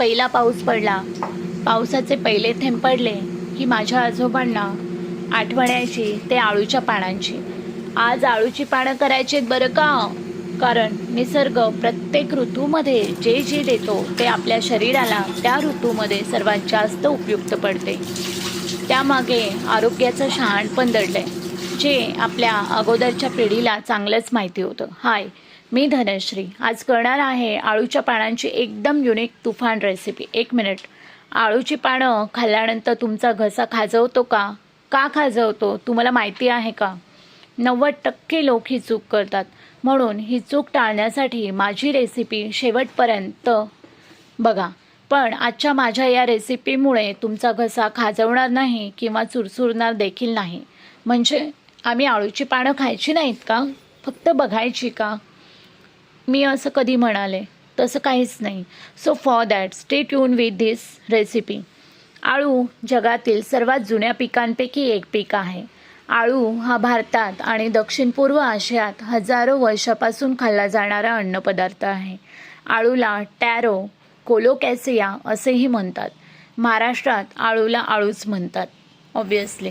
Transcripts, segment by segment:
पहिला पाऊस पडला, पावसाचे पहिले थेंब पडले की माझ्या आजोबांना आठवण यायची ते आळूच्या पानांची. आज आळूची पानं करायची आहेत बरं का, कारण निसर्ग प्रत्येक ऋतूमध्ये जे जे देतो ते आपल्या शरीराला त्या ऋतूमध्ये सर्वात जास्त उपयुक्त पडते. त्यामागे आरोग्याचं शहाणपण दडलंय, जे आपल्या अगोदरच्या पिढीला चांगलंच माहिती होतं. हाय, मी धनश्री. आज करणार आहे आळूच्या पानांची एकदम युनिक तुफान रेसिपी. 1 मिनिट. आळूची पानं खाल्ल्यानंतर तुमचा घसा खाजवतो का? का खाजवतो तुम्हाला माहिती आहे का? 90% लोक ही चूक करतात. म्हणून ही चूक टाळण्यासाठी माझी रेसिपी शेवटपर्यंत बघा. पण आजच्या माझ्या या रेसिपीमुळे तुमचा घसा खाजवणार नाही किंवा चुरचुरणार देखील नाही. म्हणजे आम्ही आळूची पानं खायची नाहीत का? फक्त बघायची का? मी असं कधी म्हणाले? तसं काहीच नाही. So for that stay tune with this recipe. आळू जगातील सर्वात जुन्या पिकांपैकी एक पीक आहे. आळू हा भारतात आणि दक्षिण पूर्व आशियात हजारो वर्षापासून खाल्ला जाणारा अन्नपदार्थ आहे. आळूला टॅरो, कोलोकॅसिया असेही म्हणतात. महाराष्ट्रात आळूला आळूच म्हणतात ऑब्वियसली.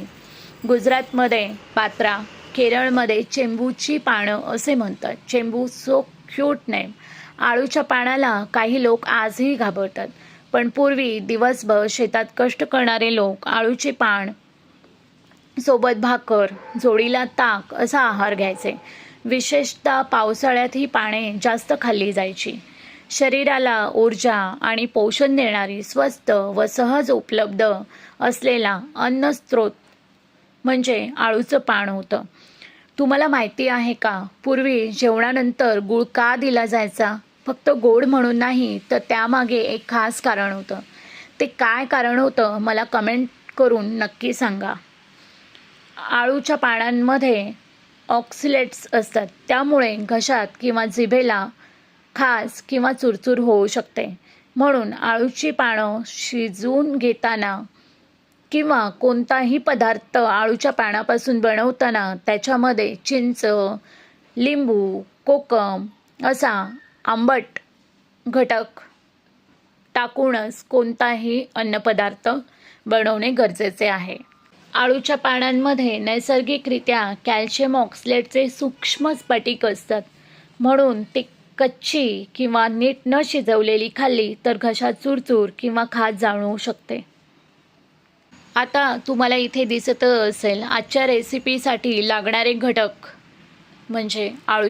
गुजरातमध्ये पात्रा, केरळमध्ये चेंबूची पानं असे म्हणतात. चेंबू, सो क्यूट नेम. आळूच्या पानाला काही लोक आजही घाबरतात, पण पूर्वी दिवसभर शेतात कष्ट करणारे लोक आळूचे पान सोबत भाकर, जोडीला ताक असा आहार घ्यायचे. विशेषतः पावसाळ्यात ही पाने जास्त खाल्ली जायची. शरीराला ऊर्जा आणि पोषण देणारी स्वस्त व सहज उपलब्ध असलेला अन्नस्रोत म्हणजे आळूचं पान होतं. तुम्हाला माहिती आहे का, पूर्वी जेवणानंतर गूळ का दिला जायचा? फक्त गोड म्हणून नाही, तर त्यामागे एक खास कारण होतं. ते काय कारण होतं मला कमेंट करून नक्की सांगा. आळूच्या पानांमध्ये ऑक्सिलेट्स असतात, त्यामुळे घशात किंवा जिभेला खाज किंवा चुरचूर होऊ शकते. म्हणून आळूची पानं शिजवून घेताना किंवा कोणताही पदार्थ आळूच्या पानापासून बनवताना त्याच्यामध्ये चिंच, लिंबू, कोकम असा आंबट घटक टाकूनच कोणताही अन्नपदार्थ बनवणे गरजेचे आहे. आळूच्या पानांमध्ये नैसर्गिकरित्या कॅल्शियम ऑक्सलेटचे सूक्ष्म स्फटिक असतात. म्हणून ती कच्ची किंवा नीट न शिजवलेली खाल्ली तर घशात चुरचूर किंवा खाज जाणवू शकते. आता तुम्हाला इथे दिसत असेल आजच्या रेसिपीसाठी लागणारे घटक म्हणजे आळू